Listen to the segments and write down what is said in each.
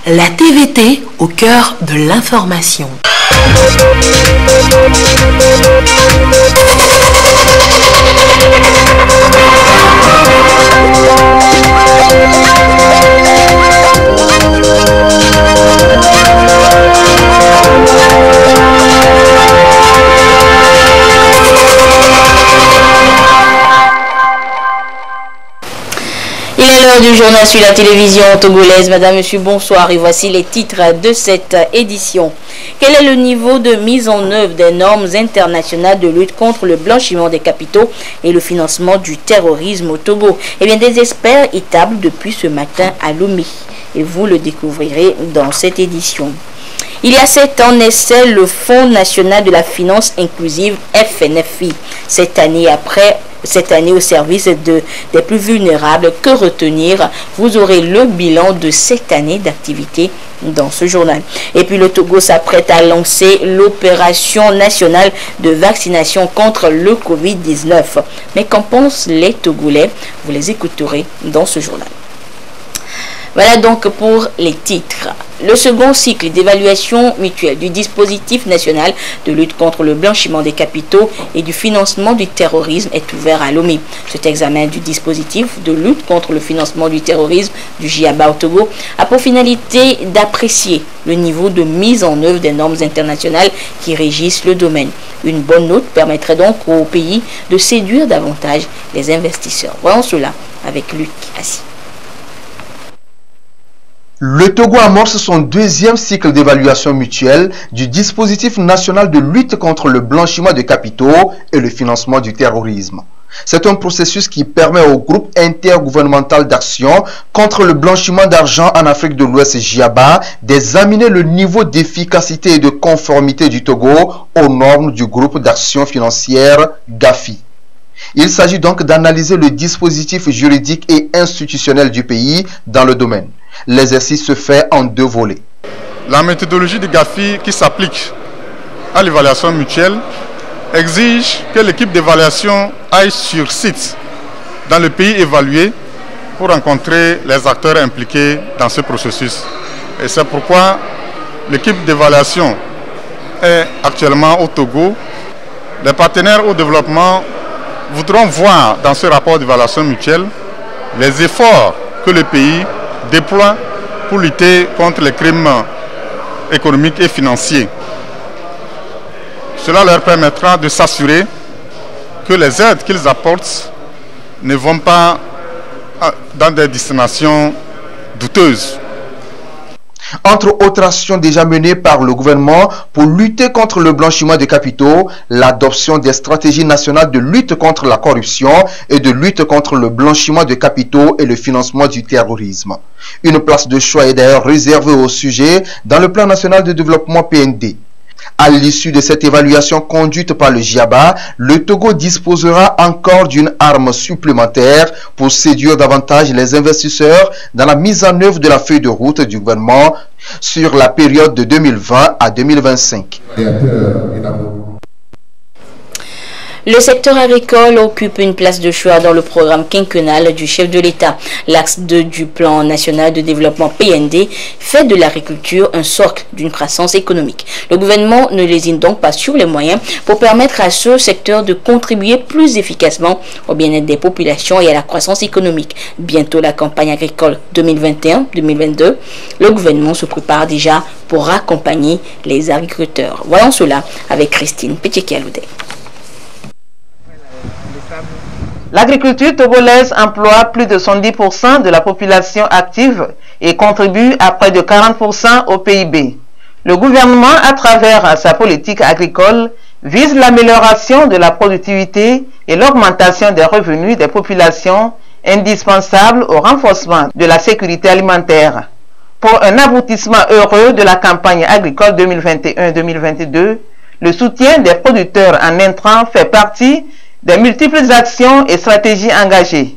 La TVT au cœur de l'information. Il est l'heure du journal sur la télévision togolaise. Madame, monsieur, bonsoir et voici les titres de cette édition. Quel est le niveau de mise en œuvre des normes internationales de lutte contre le blanchiment des capitaux et le financement du terrorisme au Togo? Eh bien, des experts y tablent depuis ce matin à Lomé et vous le découvrirez dans cette édition. Il y a 7 ans naissait le Fonds national de la finance inclusive FNFI. Cette année au service des plus vulnérables. Que retenir? Vous aurez le bilan de cette année d'activité dans ce journal. Et puis le Togo s'apprête à lancer l'opération nationale de vaccination contre le Covid-19. Mais qu'en pensent les Togolais? Vous les écouterez dans ce journal. Voilà donc pour les titres. Le second cycle d'évaluation mutuelle du dispositif national de lutte contre le blanchiment des capitaux et du financement du terrorisme est ouvert à Lomé. Cet examen du dispositif de lutte contre le financement du terrorisme du JIABA au Togo a pour finalité d'apprécier le niveau de mise en œuvre des normes internationales qui régissent le domaine. Une bonne note permettrait donc au pays de séduire davantage les investisseurs. Voyons cela avec Luc Assis. Le Togo amorce son deuxième cycle d'évaluation mutuelle du dispositif national de lutte contre le blanchiment de capitaux et le financement du terrorisme. C'est un processus qui permet au groupe intergouvernemental d'action contre le blanchiment d'argent en Afrique de l'Ouest JIABA d'examiner le niveau d'efficacité et de conformité du Togo aux normes du groupe d'action financière GAFI. Il s'agit donc d'analyser le dispositif juridique et institutionnel du pays dans le domaine. L'exercice se fait en 2 volets. La méthodologie du GAFI qui s'applique à l'évaluation mutuelle exige que l'équipe d'évaluation aille sur site dans le pays évalué pour rencontrer les acteurs impliqués dans ce processus. Et c'est pourquoi l'équipe d'évaluation est actuellement au Togo. Les partenaires au développement voudront voir dans ce rapport d'évaluation mutuelle les efforts que le pays déploie pour lutter contre les crimes économiques et financiers. Cela leur permettra de s'assurer que les aides qu'ils apportent ne vont pas dans des destinations douteuses. Entre autres actions déjà menées par le gouvernement pour lutter contre le blanchiment des capitaux, l'adoption des stratégies nationales de lutte contre la corruption et de lutte contre le blanchiment de capitaux et le financement du terrorisme. Une place de choix est d'ailleurs réservée au sujet dans le plan national de développement PND. À l'issue de cette évaluation conduite par le JIABA, le Togo disposera encore d'une arme supplémentaire pour séduire davantage les investisseurs dans la mise en œuvre de la feuille de route du gouvernement sur la période de 2020 à 2025. Le secteur agricole occupe une place de choix dans le programme quinquennal du chef de l'État. L'axe 2 du plan national de développement PND fait de l'agriculture un socle d'une croissance économique. Le gouvernement ne lésine donc pas sur les moyens pour permettre à ce secteur de contribuer plus efficacement au bien-être des populations et à la croissance économique. Bientôt la campagne agricole 2021-2022, le gouvernement se prépare déjà pour accompagner les agriculteurs. Voyons cela avec Christine Pétikialoudé. L'agriculture togolaise emploie plus de 70% de la population active et contribue à près de 40% au PIB. Le gouvernement, à travers sa politique agricole, vise l'amélioration de la productivité et l'augmentation des revenus des populations indispensables au renforcement de la sécurité alimentaire. Pour un aboutissement heureux de la campagne agricole 2021-2022, le soutien des producteurs en intrants fait partie des multiples actions et stratégies engagées.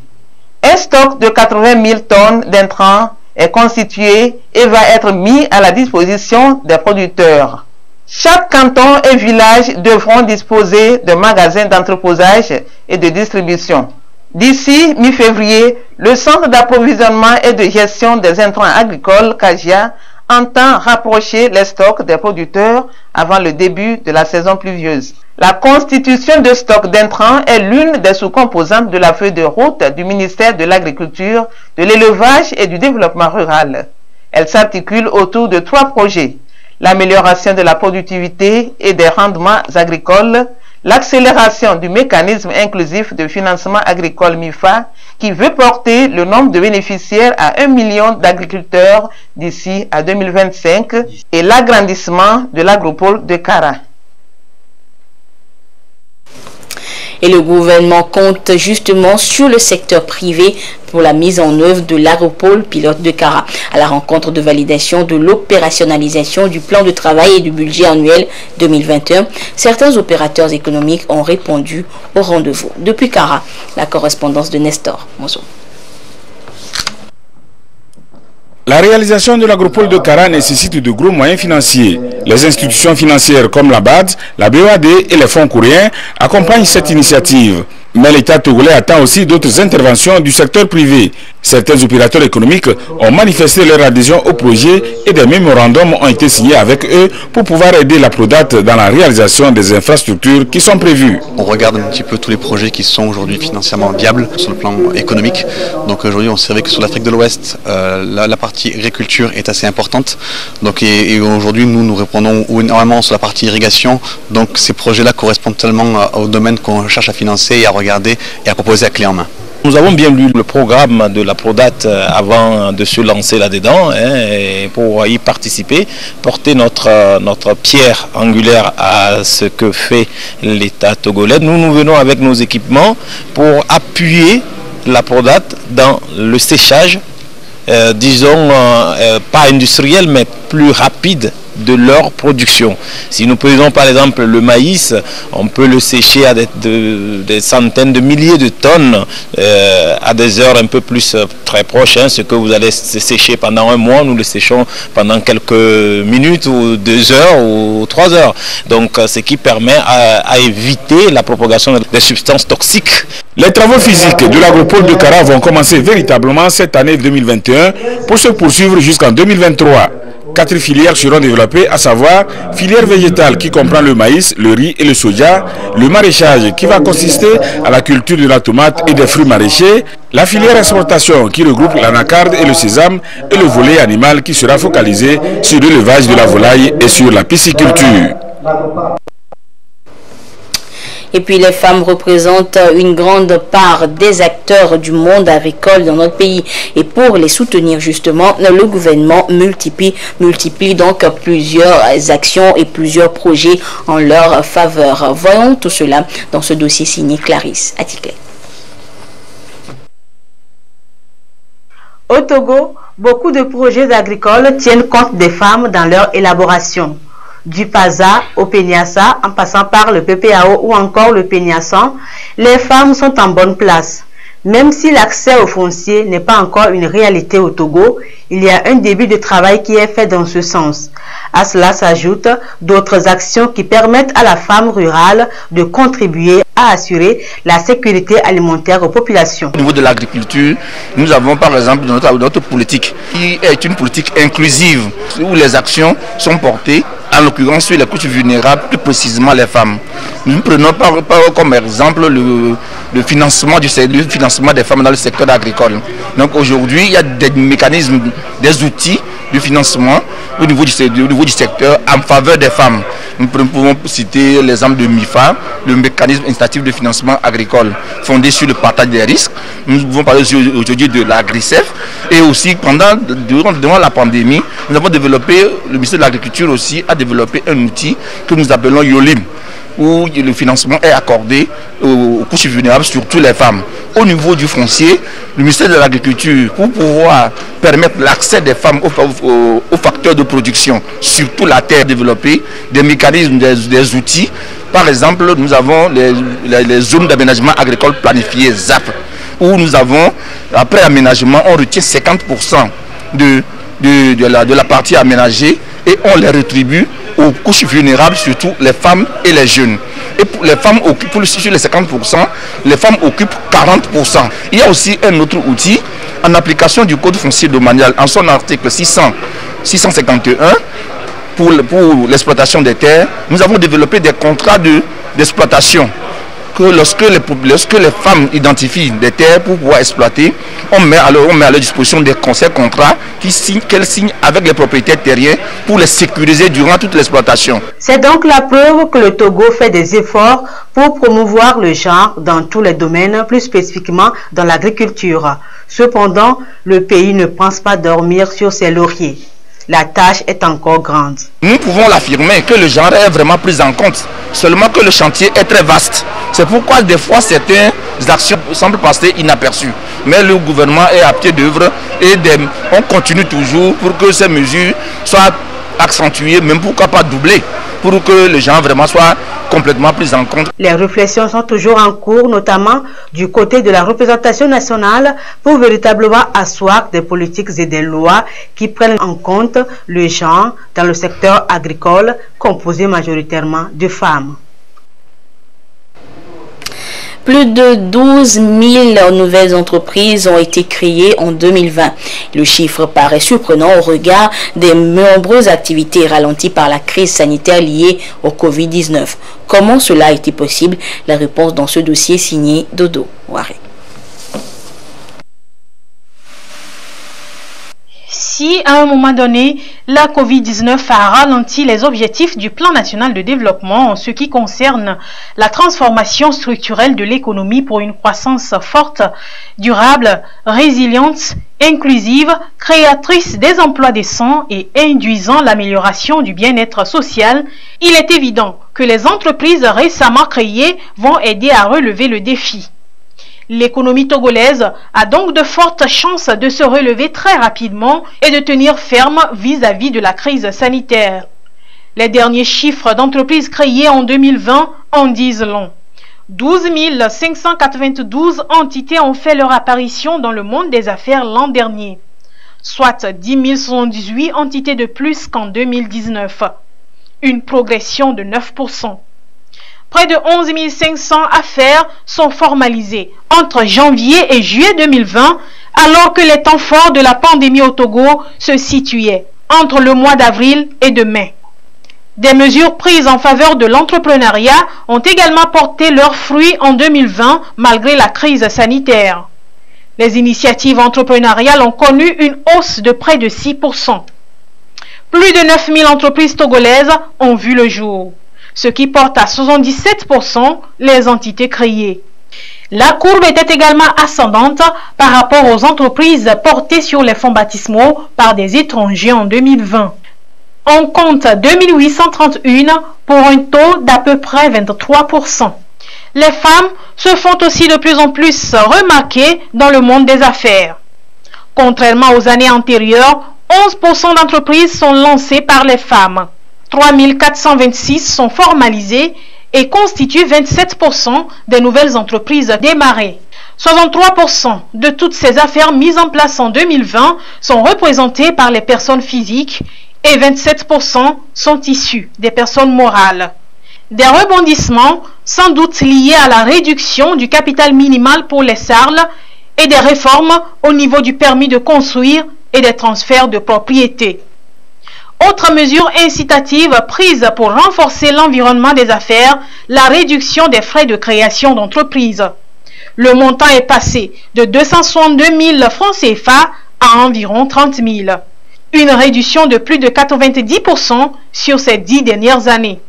Un stock de 80 000 tonnes d'intrants est constitué et va être mis à la disposition des producteurs. Chaque canton et village devront disposer de magasins d'entreposage et de distribution. D'ici mi-février, le Centre d'approvisionnement et de gestion des intrants agricoles, CAGIA, entend rapprocher les stocks des producteurs avant le début de la saison pluvieuse. La constitution de stocks d'intrants est l'une des sous-composantes de la feuille de route du ministère de l'Agriculture, de l'Élevage et du Développement rural. Elle s'articule autour de 3 projets: l'amélioration de la productivité et des rendements agricoles, l'accélération du mécanisme inclusif de financement agricole MIFA, qui veut porter le nombre de bénéficiaires à 1 million d'agriculteurs d'ici à 2025, et l'agrandissement de l'agropole de Kara. Et le gouvernement compte justement sur le secteur privé pour la mise en œuvre de l'agropole pilote de Kara. À la rencontre de validation de l'opérationnalisation du plan de travail et du budget annuel 2021, certains opérateurs économiques ont répondu au rendez-vous. Depuis Kara, la correspondance de Nestor Mozo. La réalisation de l'agropole de Kara nécessite de gros moyens financiers. Les institutions financières comme la BAD, la BOAD et les fonds coréens accompagnent cette initiative. Mais l'État togolais attend aussi d'autres interventions du secteur privé. Certains opérateurs économiques ont manifesté leur adhésion au projet et des mémorandums ont été signés avec eux pour pouvoir aider la Prodat dans la réalisation des infrastructures qui sont prévues. On regarde un petit peu tous les projets qui sont aujourd'hui financièrement viables sur le plan économique. Donc aujourd'hui, on sait que sur l'Afrique de l'Ouest, la partie agriculture est assez importante. Donc, et aujourd'hui, nous répondons énormément sur la partie irrigation. Donc ces projets-là correspondent tellement au domaine qu'on cherche à financer et à regarder et à proposer à clé en main. Nous avons bien lu le programme de la Prodat avant de se lancer là-dedans, pour y participer, porter notre pierre angulaire à ce que fait l'État togolais. Nous venons avec nos équipements pour appuyer la Prodat dans le séchage, disons, pas industriel, mais plus rapide de leur production. Si nous prenons par exemple le maïs, on peut le sécher à des centaines de milliers de tonnes à des heures un peu plus très proches. Ce que vous allez sécher pendant un mois, nous le séchons pendant quelques minutes ou 2 heures ou 3 heures. Donc ce qui permet à éviter la propagation des substances toxiques. Les travaux physiques de l'agropole de Kara vont commencer véritablement cette année 2021 pour se poursuivre jusqu'en 2023. 4 filières seront développées, à savoir filière végétale qui comprend le maïs, le riz et le soja, le maraîchage qui va consister à la culture de la tomate et des fruits maraîchers, la filière exportation qui regroupe l'anacarde et le sésame et le volet animal qui sera focalisé sur l'élevage de la volaille et sur la pisciculture. Et puis les femmes représentent une grande part des acteurs du monde agricole dans notre pays. Et pour les soutenir justement, le gouvernement multiplie donc plusieurs actions et plusieurs projets en leur faveur. Voyons tout cela dans ce dossier signé Clarisse Atiklé. Au Togo, beaucoup de projets agricoles tiennent compte des femmes dans leur élaboration. Du PASA au Penyassa, en passant par le PPAO ou encore le Penyassan, les femmes sont en bonne place. Même si l'accès au foncier n'est pas encore une réalité au Togo, il y a un début de travail qui est fait dans ce sens. À cela s'ajoutent d'autres actions qui permettent à la femme rurale de contribuer à assurer la sécurité alimentaire aux populations. Au niveau de l'agriculture, nous avons par exemple notre politique qui est une politique inclusive où les actions sont portées en l'occurrence sur les couches vulnérables, plus précisément les femmes. Nous prenons comme exemple le financement des femmes dans le secteur agricole. Donc aujourd'hui, il y a des mécanismes, des outils de financement au niveau du secteur en faveur des femmes. Nous pouvons citer l'exemple de MIFA, le mécanisme incitatif de financement agricole fondé sur le partage des risques. Nous pouvons parler aujourd'hui de l'AgriCef et aussi durant la pandémie, nous avons développé, le ministère de l'Agriculture aussi a développé un outil que nous appelons YOLIM, où le financement est accordé aux couches vulnérables, surtout les femmes. Au niveau du foncier, le ministère de l'Agriculture, pour pouvoir permettre l'accès des femmes aux facteurs de production, surtout la terre, développer des mécanismes, des outils. Par exemple, nous avons les zones d'aménagement agricole planifiées, ZAP, où nous avons, après aménagement, on retient 50% de la partie aménagée et on les rétribue aux couches vulnérables, surtout les femmes et les jeunes. Et pour les femmes occupent, sur les 50%, les femmes occupent 40%. Il y a aussi un autre outil, en application du Code foncier domanial, en son article 600, 651 pour l'exploitation des terres, nous avons développé des contrats d'exploitation. Lorsque les femmes identifient des terres pour pouvoir exploiter, on met à leur disposition des contrats qu'elles signent avec les propriétaires terriens pour les sécuriser durant toute l'exploitation. C'est donc la preuve que le Togo fait des efforts pour promouvoir le genre dans tous les domaines, plus spécifiquement dans l'agriculture. Cependant, le pays ne pense pas dormir sur ses lauriers. La tâche est encore grande. Nous pouvons l'affirmer que le genre est vraiment pris en compte, seulement que le chantier est très vaste. C'est pourquoi des fois certaines actions semblent passer inaperçues. Mais le gouvernement est à pied d'œuvre et on continue toujours pour que ces mesures soient accentuées, même pourquoi pas doublées, pour que les gens vraiment soient complètement pris en compte. Les réflexions sont toujours en cours, notamment du côté de la représentation nationale, pour véritablement asseoir des politiques et des lois qui prennent en compte le genre dans le secteur agricole, composé majoritairement de femmes. Plus de 12 000 nouvelles entreprises ont été créées en 2020. Le chiffre paraît surprenant au regard des nombreuses activités ralenties par la crise sanitaire liée au Covid-19. Comment cela a été possible? La réponse dans ce dossier signé Dodo Waré. Si, à un moment donné, la Covid-19 a ralenti les objectifs du Plan national de développement en ce qui concerne la transformation structurelle de l'économie pour une croissance forte, durable, résiliente, inclusive, créatrice des emplois décents et induisant l'amélioration du bien-être social, il est évident que les entreprises récemment créées vont aider à relever le défi. L'économie togolaise a donc de fortes chances de se relever très rapidement et de tenir ferme vis-à-vis de la crise sanitaire. Les derniers chiffres d'entreprises créées en 2020 en disent long. 12 592 entités ont fait leur apparition dans le monde des affaires l'an dernier, soit 10 118 entités de plus qu'en 2019, une progression de 9%. Près de 11 500 affaires sont formalisées entre janvier et juillet 2020, alors que les temps forts de la pandémie au Togo se situaient entre le mois d'avril et de mai. Des mesures prises en faveur de l'entrepreneuriat ont également porté leurs fruits en 2020 malgré la crise sanitaire. Les initiatives entrepreneuriales ont connu une hausse de près de 6%. Plus de 9 000 entreprises togolaises ont vu le jour, ce qui porte à 77% les entités créées. La courbe était également ascendante par rapport aux entreprises portées sur les fonds baptismaux par des étrangers en 2020. On compte 2831 pour un taux d'à peu près 23%. Les femmes se font aussi de plus en plus remarquer dans le monde des affaires. Contrairement aux années antérieures, 11% d'entreprises sont lancées par les femmes. 3426 sont formalisées et constituent 27% des nouvelles entreprises démarrées. 63% de toutes ces affaires mises en place en 2020 sont représentées par les personnes physiques et 27% sont issues des personnes morales. Des rebondissements sans doute liés à la réduction du capital minimal pour les SARL et des réformes au niveau du permis de construire et des transferts de propriété. Autre mesure incitative prise pour renforcer l'environnement des affaires, la réduction des frais de création d'entreprise. Le montant est passé de 262 000 francs CFA à environ 30 000. Une réduction de plus de 90% sur ces 10 dernières années.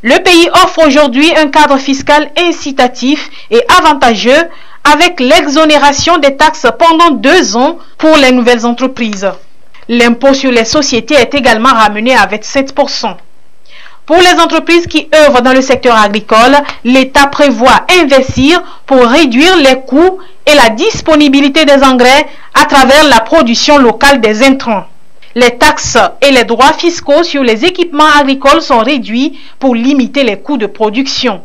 Le pays offre aujourd'hui un cadre fiscal incitatif et avantageux avec l'exonération des taxes pendant 2 ans pour les nouvelles entreprises. L'impôt sur les sociétés est également ramené à 27%. Pour les entreprises qui œuvrent dans le secteur agricole, l'État prévoit investir pour réduire les coûts et la disponibilité des engrais à travers la production locale des intrants. Les taxes et les droits fiscaux sur les équipements agricoles sont réduits pour limiter les coûts de production.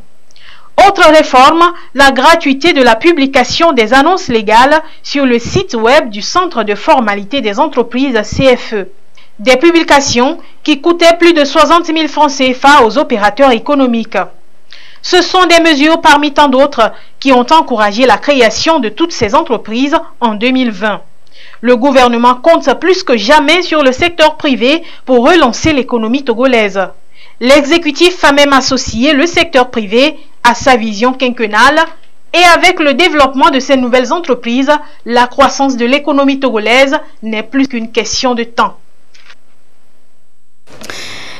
Autre réforme, la gratuité de la publication des annonces légales sur le site web du Centre de formalité des entreprises CFE. Des publications qui coûtaient plus de 60 000 francs CFA aux opérateurs économiques. Ce sont des mesures parmi tant d'autres qui ont encouragé la création de toutes ces entreprises en 2020. Le gouvernement compte plus que jamais sur le secteur privé pour relancer l'économie togolaise. L'exécutif a même associé le secteur privé à sa vision quinquennale et avec le développement de ces nouvelles entreprises, la croissance de l'économie togolaise n'est plus qu'une question de temps.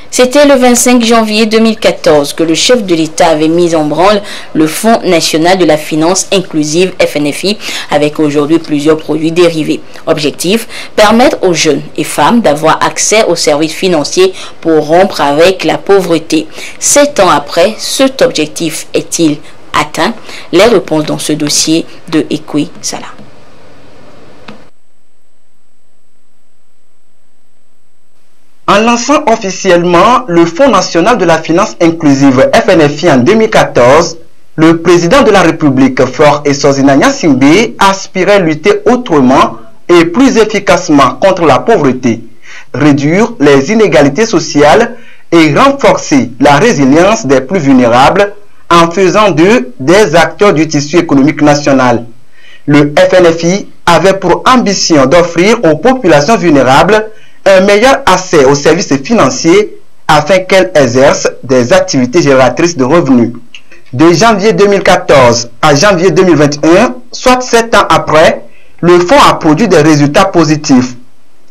C'était le 25 janvier 2014 que le chef de l'État avait mis en branle le Fonds national de la finance inclusive FNFI avec aujourd'hui plusieurs produits dérivés. Objectif, permettre aux jeunes et femmes d'avoir accès aux services financiers pour rompre avec la pauvreté. 7 ans après, cet objectif est-il atteint? Les réponses dans ce dossier de Ekwi Salah. En lançant officiellement le Fonds national de la finance inclusive FNFI en 2014, le président de la République, Faure Eswazina Gnassingbé, aspirait lutter autrement et plus efficacement contre la pauvreté, réduire les inégalités sociales et renforcer la résilience des plus vulnérables en faisant d'eux des acteurs du tissu économique national. Le FNFI avait pour ambition d'offrir aux populations vulnérables un meilleur accès aux services financiers afin qu'elles exercent des activités génératrices de revenus. De janvier 2014 à janvier 2021, soit 7 ans après, le fonds a produit des résultats positifs.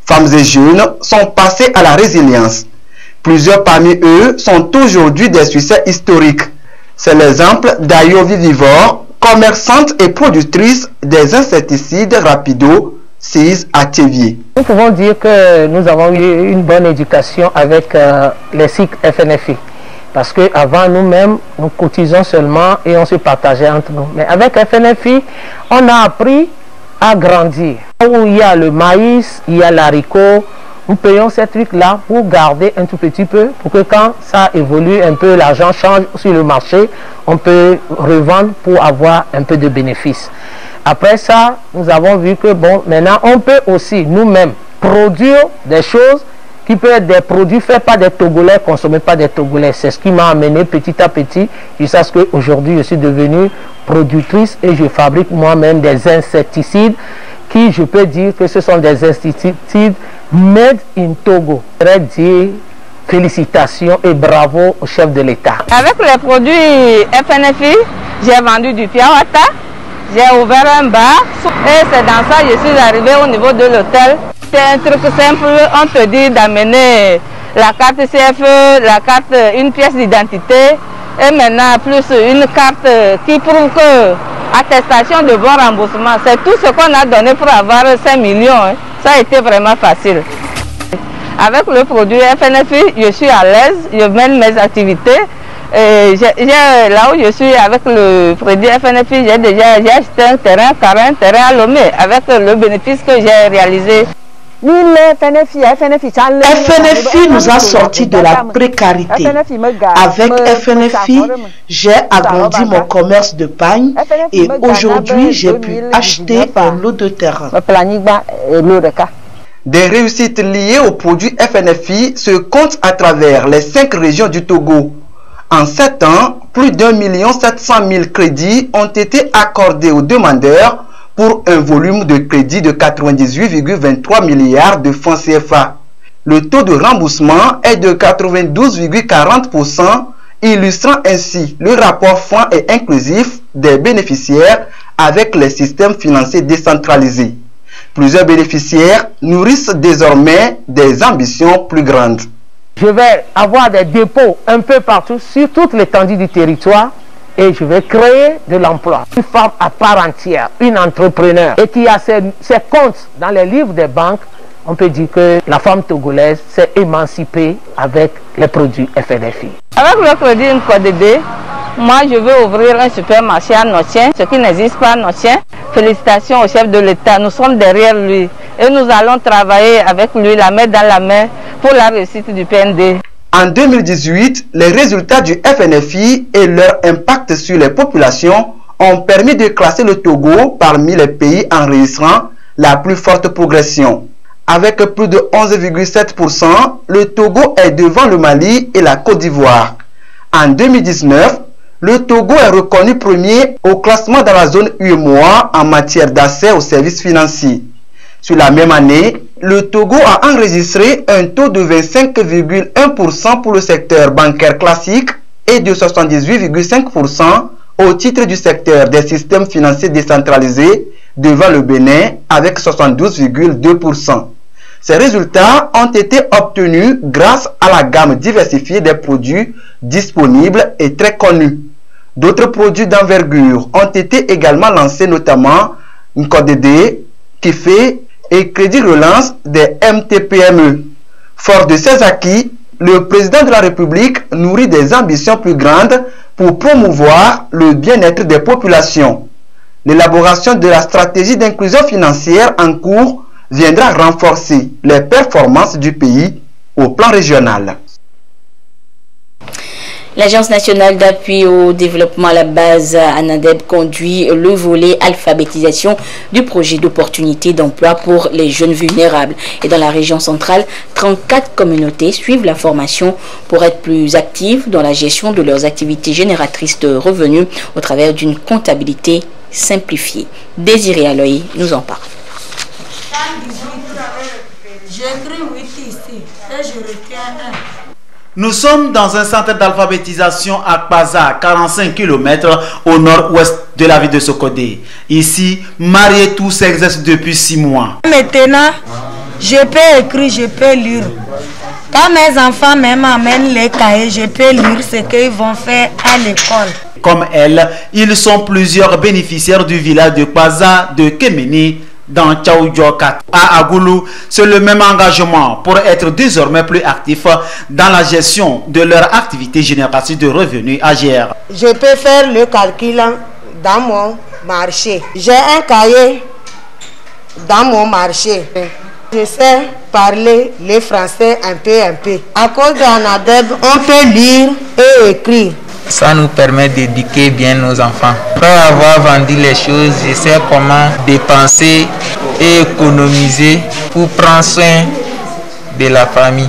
Femmes et jeunes sont passés à la résilience. Plusieurs parmi eux sont aujourd'hui des succès historiques. C'est l'exemple d'Ayovi Vivor, commerçante et productrice des insecticides Rapido, CIS à Thévier. Nous pouvons dire que nous avons eu une bonne éducation avec les cycles FNFI. Parce qu'avant nous-mêmes, nous cotisons seulement et on se partageait entre nous. Mais avec FNFI, on a appris à grandir. Où il y a le maïs, il y a l'haricot, nous payons ces trucs-là pour garder un tout petit peu, pour que quand ça évolue un peu, l'argent change sur le marché, on peut revendre pour avoir un peu de bénéfices. Après ça, nous avons vu que bon, maintenant on peut aussi nous-mêmes produire des choses qui peuvent être des produits faits par des Togolais, consommés par des Togolais. C'est ce qui m'a amené petit à petit jusqu'à ce qu'aujourd'hui je suis devenue productrice et je fabrique moi-même des insecticides qui, je peux dire que ce sont des insecticides made in Togo. Je voudrais dire félicitations et bravo au chef de l'État. Avec les produits FNFI, j'ai vendu du Piawata. J'ai ouvert un bar et c'est dans ça que je suis arrivé au niveau de l'hôtel. C'est un truc simple, on te dit d'amener la carte CFE, la carte, une pièce d'identité et maintenant plus une carte qui prouve que attestation de bon remboursement. C'est tout ce qu'on a donné pour avoir 5 millions. Hein. Ça a été vraiment facile. Avec le produit FNFI, je suis à l'aise, je mène mes activités. Là où je suis avec le produit FNFI, j'ai acheté un terrain à Lomé avec le bénéfice que j'ai réalisé. FNFI nous a sortis de la précarité. Avec FNFI, j'ai agrandi mon commerce de pagne et aujourd'hui j'ai pu acheter un lot de terrain. Des réussites liées au produit FNFI se comptent à travers les 5 régions du Togo. En 7 ans, plus d'1 700 000 crédits ont été accordés aux demandeurs pour un volume de crédit de 98,23 milliards de francs CFA. Le taux de remboursement est de 92,40%, illustrant ainsi le rapport franc et inclusif des bénéficiaires avec les systèmes financiers décentralisés. Plusieurs bénéficiaires nourrissent désormais des ambitions plus grandes. Je vais avoir des dépôts un peu partout sur toute l'étendue du territoire et je vais créer de l'emploi. Une femme à part entière, une entrepreneur et qui a ses comptes dans les livres des banques, on peut dire que la femme togolaise s'est émancipée avec les produits FNFI. Avec le crédit NCODD, moi je veux ouvrir un supermarché à Notien, ce qui n'existe pas à Notien. Félicitations au chef de l'État, nous sommes derrière lui et nous allons travailler avec lui la main dans la main pour la réussite du PND. En 2018, les résultats du FNFI et leur impact sur les populations ont permis de classer le Togo parmi les pays enregistrant la plus forte progression. Avec plus de 11,7%, le Togo est devant le Mali et la Côte d'Ivoire. En 2019, le Togo est reconnu premier au classement dans la zone UEMOA en matière d'accès aux services financiers. Sur la même année, le Togo a enregistré un taux de 25,1% pour le secteur bancaire classique et de 78,5% au titre du secteur des systèmes financiers décentralisés devant le Bénin avec 72,2%. Ces résultats ont été obtenus grâce à la gamme diversifiée des produits disponibles et très connus. D'autres produits d'envergure ont été également lancés, notamment NCODD, Kifé et Crédit Relance des MTPME. Fort de ces acquis, le président de la République nourrit des ambitions plus grandes pour promouvoir le bien-être des populations. L'élaboration de la stratégie d'inclusion financière en cours viendra renforcer les performances du pays au plan régional. L'Agence nationale d'appui au développement à la base ANADEB conduit le volet alphabétisation du projet d'opportunité d'emploi pour les jeunes vulnérables. Et dans la région centrale, 34 communautés suivent la formation pour être plus actives dans la gestion de leurs activités génératrices de revenus au travers d'une comptabilité simplifiée. Désiré Aloï nous en parle. J'écris 8 ici et je retiens 1. Nous sommes dans un centre d'alphabétisation à Kpaza, 45 km au nord-ouest de la ville de Sokodé. Ici, Marietou s'exerce depuis 6 mois. Maintenant, je peux écrire, je peux lire. Quand mes enfants m'amènent les cahiers, je peux lire ce qu'ils vont faire à l'école. Comme elle, ils sont plusieurs bénéficiaires du village de Kpaza de Kemeni, dans Tchaoudjokat. À Agoulou, c'est le même engagement pour être désormais plus actifs dans la gestion de leur activité génératrice de revenus AGR. Je peux faire le calcul dans mon marché. J'ai un cahier dans mon marché. Je sais parler le français un peu. À cause d'ANADEB, on peut lire et écrire. Ça nous permet d'éduquer bien nos enfants. Après avoir vendu les choses, je sais comment dépenser et économiser pour prendre soin de la famille.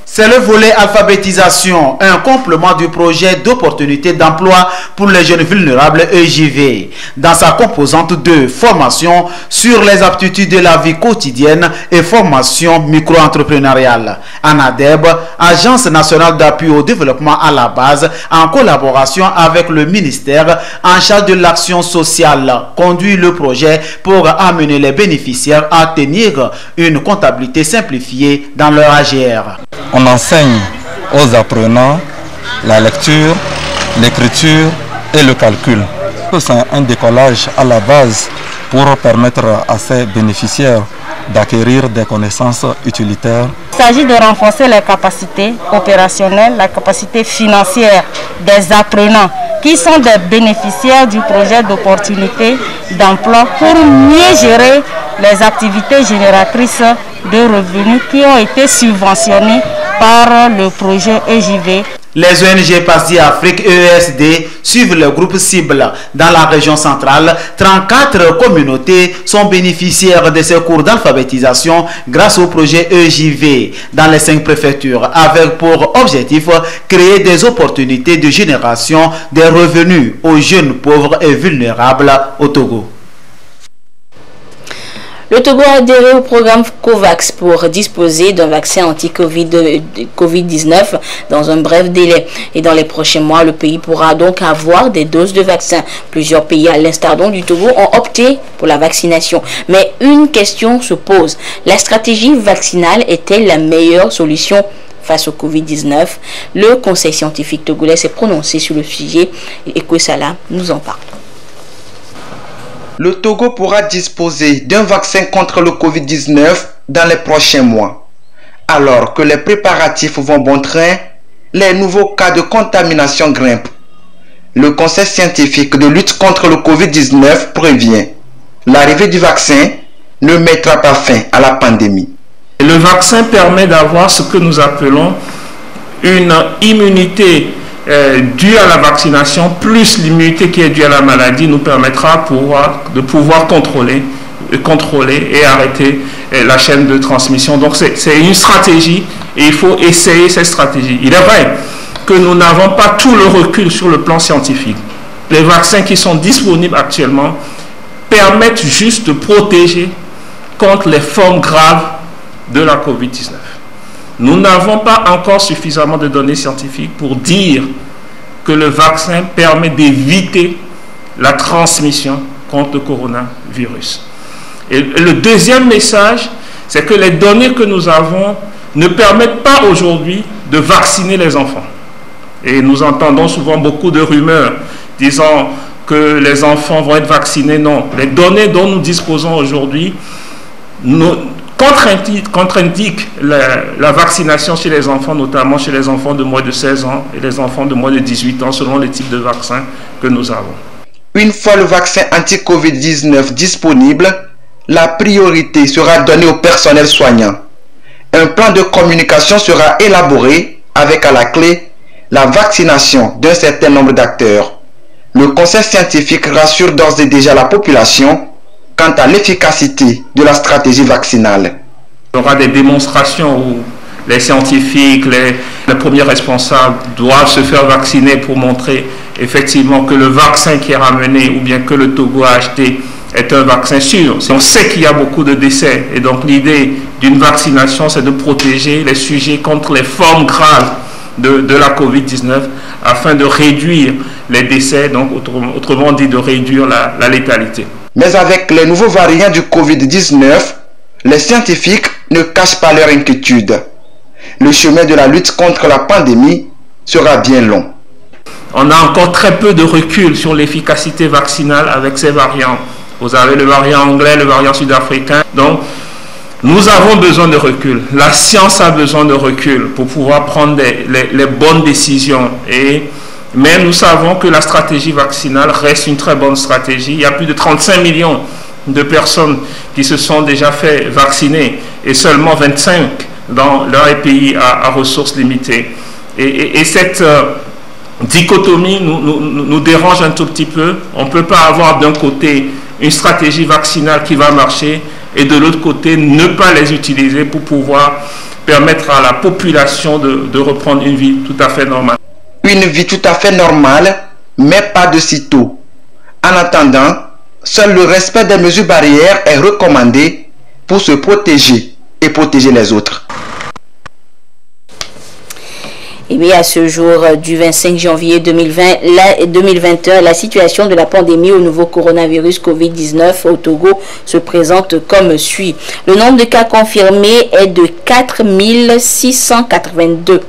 C'est le volet alphabétisation, un complément du projet d'opportunité d'emploi pour les jeunes vulnérables EJV. Dans sa composante 2, formation sur les aptitudes de la vie quotidienne et formation micro-entrepreneuriale. ANADEB, Agence nationale d'appui au développement à la base, en collaboration avec le ministère en charge de l'action sociale, conduit le projet pour amener les bénéficiaires à tenir une comptabilité simplifiée dans leur AGR. On enseigne aux apprenants la lecture, l'écriture et le calcul. C'est un décollage à la base pour permettre à ces bénéficiaires d'acquérir des connaissances utilitaires. Il s'agit de renforcer les capacités opérationnelles, la capacité financière des apprenants qui sont des bénéficiaires du projet d'opportunité d'emploi pour mieux gérer les activités génératrices de revenus qui ont été subventionnés par le projet EJV. Les ONG PASI Afrique EESD suivent le groupe cible. Dans la région centrale, 34 communautés sont bénéficiaires de ces cours d'alphabétisation grâce au projet EJV dans les 5 préfectures, avec pour objectif créer des opportunités de génération des revenus aux jeunes pauvres et vulnérables au Togo. Le Togo a adhéré au programme COVAX pour disposer d'un vaccin anti-Covid-19 dans un bref délai. Et dans les prochains mois, le pays pourra donc avoir des doses de vaccin. Plusieurs pays, à l'instar donc du Togo, ont opté pour la vaccination. Mais une question se pose. La stratégie vaccinale est-elle la meilleure solution face au Covid-19? Le Conseil scientifique togolais s'est prononcé sur le sujet et Kwesala nous en parle. Le Togo pourra disposer d'un vaccin contre le Covid-19 dans les prochains mois. Alors que les préparatifs vont bon train, les nouveaux cas de contamination grimpent. Le Conseil scientifique de lutte contre le Covid-19 prévient: l'arrivée du vaccin ne mettra pas fin à la pandémie. Le vaccin permet d'avoir ce que nous appelons une immunité due à la vaccination, plus l'immunité qui est due à la maladie, nous permettra de pouvoir contrôler et arrêter la chaîne de transmission. Donc c'est une stratégie et il faut essayer cette stratégie. Il est vrai que nous n'avons pas tout le recul sur le plan scientifique. Les vaccins qui sont disponibles actuellement permettent juste de protéger contre les formes graves de la COVID-19. Nous n'avons pas encore suffisamment de données scientifiques pour dire que le vaccin permet d'éviter la transmission contre le coronavirus. Et le deuxième message, c'est que les données que nous avons ne permettent pas aujourd'hui de vacciner les enfants. Et nous entendons souvent beaucoup de rumeurs disant que les enfants vont être vaccinés. Non, les données dont nous disposons aujourd'hui contre-indiquent la vaccination chez les enfants, notamment chez les enfants de moins de 16 ans et les enfants de moins de 18 ans, selon les types de vaccins que nous avons. Une fois le vaccin anti-Covid-19 disponible, la priorité sera donnée au personnel soignant. Un plan de communication sera élaboré avec à la clé la vaccination d'un certain nombre d'acteurs. Le conseil scientifique rassure d'ores et déjà la population quant à l'efficacité de la stratégie vaccinale. Il y aura des démonstrations où les scientifiques, les premiers responsables doivent se faire vacciner pour montrer effectivement que le vaccin qui est ramené ou bien que le Togo a acheté est un vaccin sûr. On sait qu'il y a beaucoup de décès et donc l'idée d'une vaccination, c'est de protéger les sujets contre les formes graves de la COVID-19 afin de réduire les décès, donc autrement dit de réduire la létalité. Mais avec les nouveaux variants du Covid-19, les scientifiques ne cachent pas leur inquiétude. Le chemin de la lutte contre la pandémie sera bien long. On a encore très peu de recul sur l'efficacité vaccinale avec ces variants. Vous avez le variant anglais, le variant sud-africain. Donc, nous avons besoin de recul. La science a besoin de recul pour pouvoir prendre les bonnes décisions. Mais nous savons que la stratégie vaccinale reste une très bonne stratégie. Il y a plus de 35 millions de personnes qui se sont déjà fait vacciner et seulement 25 dans leur pays à ressources limitées. Et cette dichotomie nous dérange un tout petit peu. On ne peut pas avoir d'un côté une stratégie vaccinale qui va marcher et de l'autre côté ne pas les utiliser pour pouvoir permettre à la population de reprendre une vie tout à fait normale. Une vie tout à fait normale, mais pas de sitôt. En attendant, seul le respect des mesures barrières est recommandé pour se protéger et protéger les autres. Et bien, à ce jour du 25 janvier 2021, la situation de la pandémie au nouveau coronavirus Covid-19 au Togo se présente comme suit. Le nombre de cas confirmés est de 4 682.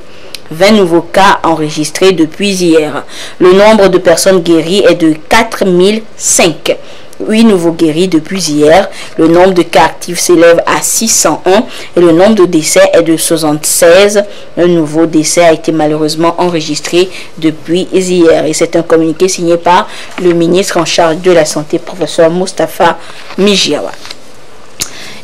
20 nouveaux cas enregistrés depuis hier. Le nombre de personnes guéries est de 4005. 8 nouveaux guéris depuis hier. Le nombre de cas actifs s'élève à 601 et le nombre de décès est de 76. Un nouveau décès a été malheureusement enregistré depuis hier. Et c'est un communiqué signé par le ministre en charge de la Santé, professeur Moustapha Mijiawa.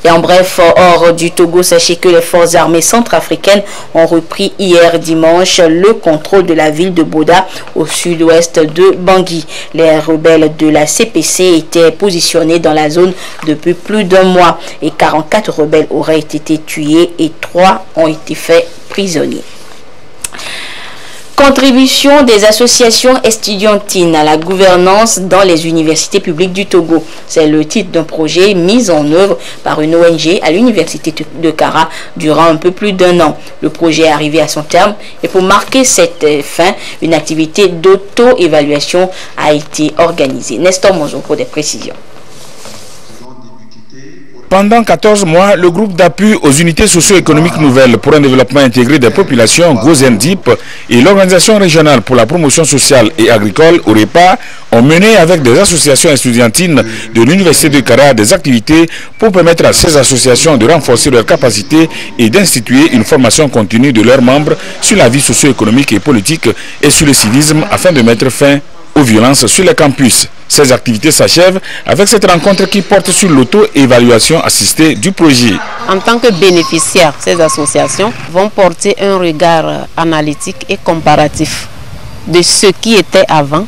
Et en bref, hors du Togo, sachez que les forces armées centrafricaines ont repris hier dimanche le contrôle de la ville de Boda au sud-ouest de Bangui. Les rebelles de la CPC étaient positionnés dans la zone depuis plus d'un mois et 44 rebelles auraient été tués et 3 ont été faits prisonniers. Contribution des associations estudiantines à la gouvernance dans les universités publiques du Togo. C'est le titre d'un projet mis en œuvre par une ONG à l'université de Kara durant un peu plus d'un an. Le projet est arrivé à son terme et pour marquer cette fin, une activité d'auto-évaluation a été organisée. Nestor Monzo pour des précisions. Pendant 14 mois, le groupe d'appui aux unités socio-économiques nouvelles pour un développement intégré des populations, GOZENDIP, et l'Organisation régionale pour la promotion sociale et agricole, OREPA, ont mené avec des associations estudiantines de l'Université de Kara des activités pour permettre à ces associations de renforcer leurs capacités et d'instituer une formation continue de leurs membres sur la vie socio-économique et politique et sur le civisme afin de mettre fin aux violences sur les campus. Ces activités s'achèvent avec cette rencontre qui porte sur l'auto-évaluation assistée du projet. En tant que bénéficiaires, ces associations vont porter un regard analytique et comparatif de ce qui était avant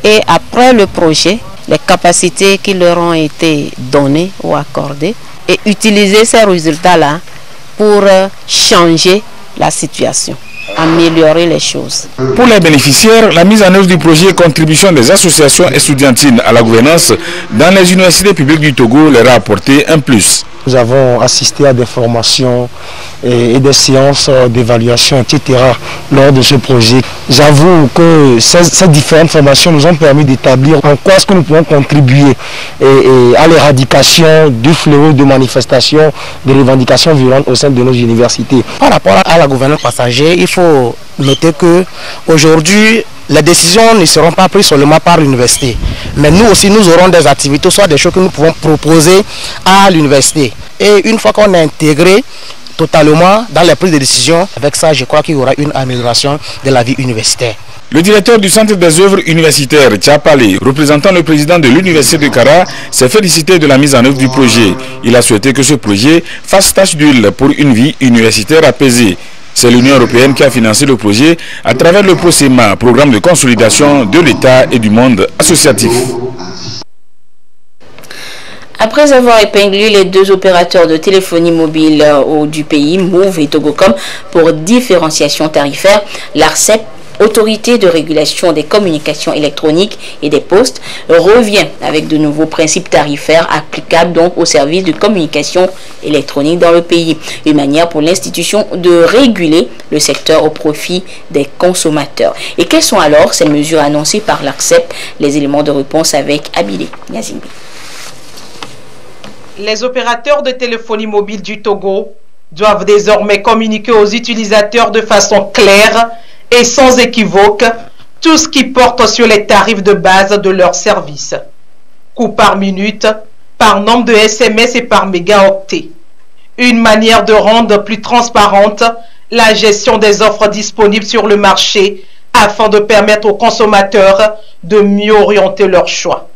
et après le projet, les capacités qui leur ont été données ou accordées et utiliser ces résultats-là pour changer la situation, améliorer les choses. Pour les bénéficiaires, la mise en œuvre du projet contribution des associations estudiantines à la gouvernance dans les universités publiques du Togo leur a apporté un plus. Nous avons assisté à des formations et des séances d'évaluation, etc. lors de ce projet. J'avoue que ces différentes formations nous ont permis d'établir en quoi est-ce que nous pouvons contribuer à l'éradication du fléau de manifestations, de revendications violentes au sein de nos universités. Par rapport à la gouvernance passager, il faut noter que aujourd'hui, les décisions ne seront pas prises seulement par l'université. Mais nous aussi, nous aurons des activités, soit des choses que nous pouvons proposer à l'université. Et une fois qu'on est intégré totalement dans les prises de décision, avec ça, je crois qu'il y aura une amélioration de la vie universitaire. Le directeur du Centre des œuvres universitaires, Tchapale, représentant le président de l'Université de Kara, s'est félicité de la mise en œuvre du projet. Il a souhaité que ce projet fasse tache d'huile pour une vie universitaire apaisée. C'est l'Union européenne qui a financé le projet à travers le PROSEMA, programme de consolidation de l'État et du monde associatif. Après avoir épinglé les deux opérateurs de téléphonie mobile du pays, Move et Togocom, pour différenciation tarifaire, l'ARCEP, Autorité de régulation des communications électroniques et des postes, revient avec de nouveaux principes tarifaires applicables donc aux services de communication électronique dans le pays. Une manière pour l'institution de réguler le secteur au profit des consommateurs. Et quelles sont alors ces mesures annoncées par l'ARCEP? Les éléments de réponse avec Abilé Yazimbi. Les opérateurs de téléphonie mobile du Togo doivent désormais communiquer aux utilisateurs de façon claire et sans équivoque tout ce qui porte sur les tarifs de base de leurs services. Coût par minute, par nombre de SMS et par mégaoctet. Une manière de rendre plus transparente la gestion des offres disponibles sur le marché afin de permettre aux consommateurs de mieux orienter leurs choix.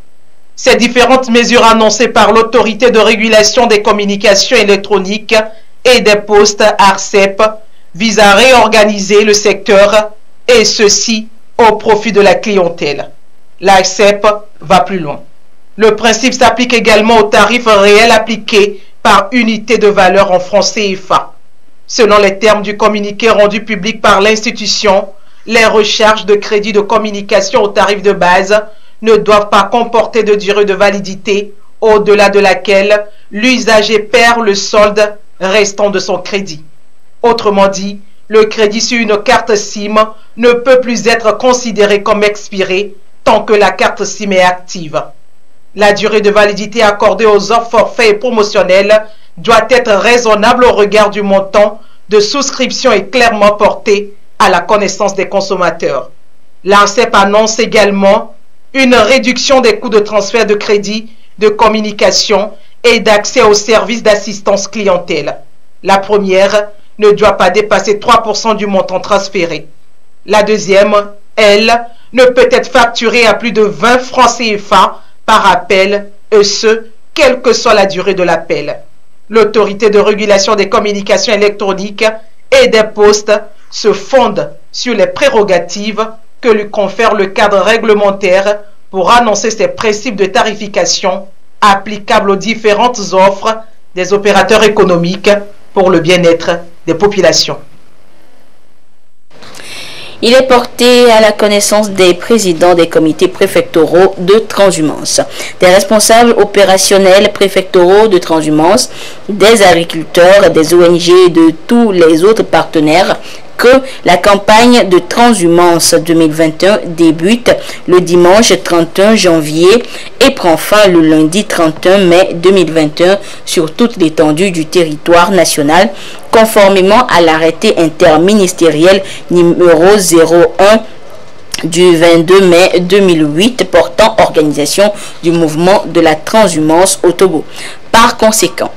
Ces différentes mesures annoncées par l'Autorité de régulation des communications électroniques et des postes ARCEP visent à réorganiser le secteur et ceci au profit de la clientèle. L'ARCEP va plus loin. Le principe s'applique également aux tarifs réels appliqués par unité de valeur en francs CFA. Selon les termes du communiqué rendu public par l'institution, les recharges de crédits de communication aux tarifs de base ne doivent pas comporter de durée de validité au-delà de laquelle l'usager perd le solde restant de son crédit. Autrement dit, le crédit sur une carte SIM ne peut plus être considéré comme expiré tant que la carte SIM est active. La durée de validité accordée aux offres forfaits et promotionnelles doit être raisonnable au regard du montant de souscription et clairement portée à la connaissance des consommateurs. L'ARCEP annonce également une réduction des coûts de transfert de crédit, de communication et d'accès aux services d'assistance clientèle. La première ne doit pas dépasser 3% du montant transféré. La deuxième, elle, ne peut être facturée à plus de 20 francs CFA par appel, et ce, quelle que soit la durée de l'appel. L'Autorité de régulation des communications électroniques et des postes se fonde sur les prérogatives que lui confère le cadre réglementaire pour annoncer ses principes de tarification applicables aux différentes offres des opérateurs économiques pour le bien-être des populations. Il est porté à la connaissance des présidents des comités préfectoraux de transhumance, des responsables opérationnels préfectoraux de transhumance, des agriculteurs, des ONG et de tous les autres partenaires que la campagne de transhumance 2021 débute le dimanche 31 janvier et prend fin le lundi 31 mai 2021 sur toute l'étendue du territoire national, conformément à l'arrêté interministériel numéro 01 du 22 mai 2008 portant organisation du mouvement de la transhumance au Togo. Par conséquent,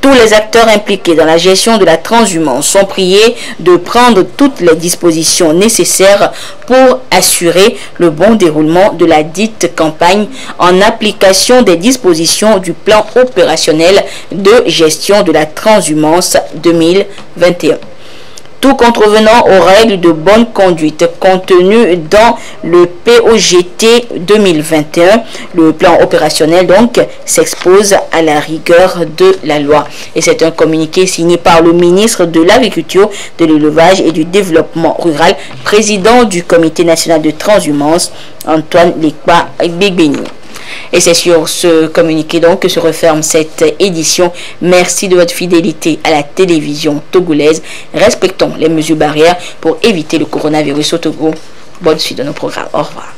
tous les acteurs impliqués dans la gestion de la transhumance sont priés de prendre toutes les dispositions nécessaires pour assurer le bon déroulement de la dite campagne en application des dispositions du plan opérationnel de gestion de la transhumance 2021. Tout contrevenant aux règles de bonne conduite contenues dans le POGT 2021, le plan opérationnel donc s'expose à la rigueur de la loi. Et c'est un communiqué signé par le ministre de l'Agriculture, de l'Élevage et du Développement rural, président du Comité national de transhumance, Antoine Lekpa Begbeni. Et c'est sur ce communiqué donc que se referme cette édition. Merci de votre fidélité à la télévision togolaise. Respectons les mesures barrières pour éviter le coronavirus au Togo. Bonne suite de nos programmes. Au revoir.